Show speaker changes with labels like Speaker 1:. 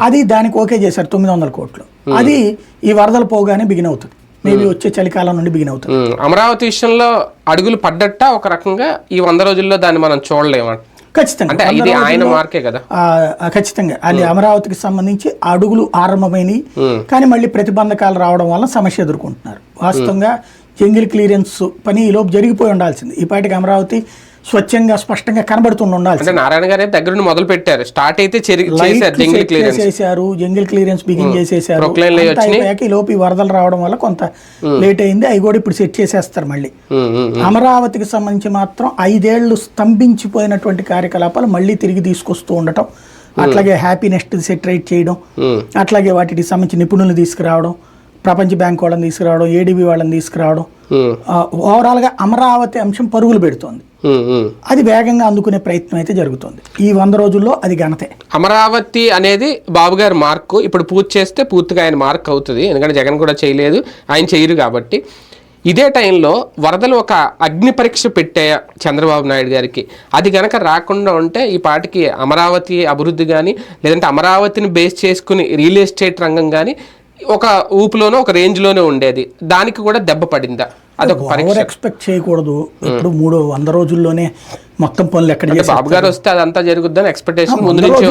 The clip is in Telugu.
Speaker 1: అది దానికి ఓకే చేశారు 900 కోట్లు. అది ఈ వరదలు పోగానే బిగిన్ అవుతుంది, మేబీ వచ్చే చలికాలం నుండి బిగిన్ అవుతుంది.
Speaker 2: అమరావతి విషయంలో అడుగులు పడ్డట్ట ఒక రకంగా ఈ 100 రోజుల్లో దాన్ని మనం చూడలేము.
Speaker 1: ఖచ్చితంగా
Speaker 2: అంటే ఇది ఆయన మార్కే కదా.
Speaker 1: ఖచ్చితంగా అది అమరావతికి సంబంధించి అడుగులు ఆరంభమైనవి, కానీ మళ్ళీ ప్రతిబంధకాలు రావడం వల్ల సమస్య ఎదుర్కొంటున్నారు. వాస్తవంగా జంగిల్ క్లియరెన్స్ పని ఈ లోపు జరిగిపోయి ఉండాల్సింది. ఈ పాటికి అమరావతి స్వచ్ఛంగా స్పష్టంగా కనబడుతుండాలి.
Speaker 2: అంటే నారాయణ గారే దగ్గర మొదలు పెట్టారు, స్టార్ట్ అయితే
Speaker 1: చేశారు, జంగిల్ క్లియరెన్స్ బిగిన్ చేసేసారు. ఈ లోపు ఈ వరదలు రావడం వల్ల కొంత లేట్ అయింది, అవి కూడా ఇప్పుడు సెట్ చేసేస్తారు. మళ్ళీ అమరావతికి సంబంధించి మాత్రం 5 ఏళ్లు స్తంభించిపోయినటువంటి కార్యకలాపాలు మళ్ళీ తిరిగి తీసుకొస్తూ ఉండటం, అట్లాగే హ్యాపీనెస్ సెటరేట్ చేయడం, అట్లాగే వాటికి సంబంధించి నిపుణులు తీసుకురావడం, ప్రపంచ బ్యాంక్ వాళ్ళని తీసుకురావడం, ఏడీబీ వాళ్ళని తీసుకురావడం, ఓవరాల్ గా అమరావతి అంశం పరుగులు పెడుతోంది. అది వేగంగా అందుకునే ప్రయత్నం అయితే జరుగుతుంది. ఈ 100 రోజుల్లో అది ఘనతే.
Speaker 2: అమరావతి అనేది బాబు గారి మార్కు, ఇప్పుడు పూర్తి చేస్తే పూర్తిగా ఆయన మార్క్ అవుతుంది. ఎందుకంటే జగన్ కూడా చేయలేదు, ఆయన చేయరు కాబట్టి. ఇదే టైంలో వరదలు ఒక అగ్ని పరీక్ష పెట్టాయా చంద్రబాబు నాయుడు గారికి? అది కనుక రాకుండా ఉంటే ఈ పాటికి అమరావతి అభివృద్ధి కానీ, లేదంటే అమరావతిని బేస్ చేసుకుని రియల్ ఎస్టేట్ రంగం కానీ ఒక ఊపులోనో ఒక రేంజ్ లోనే ఉండేది. దానికి కూడా దెబ్బ పడిందా? అదొక
Speaker 1: ఓవర్ ఎక్స్పెక్ట్ చేయకూడదు. ఇప్పుడు 100 రోజుల్లోనే మొత్తం పనులు ఎక్కడ
Speaker 2: బాబు గారు వస్తే అదంతా జరుగుద్దని ఎక్స్పెక్టేషన్ ముందు నుంచి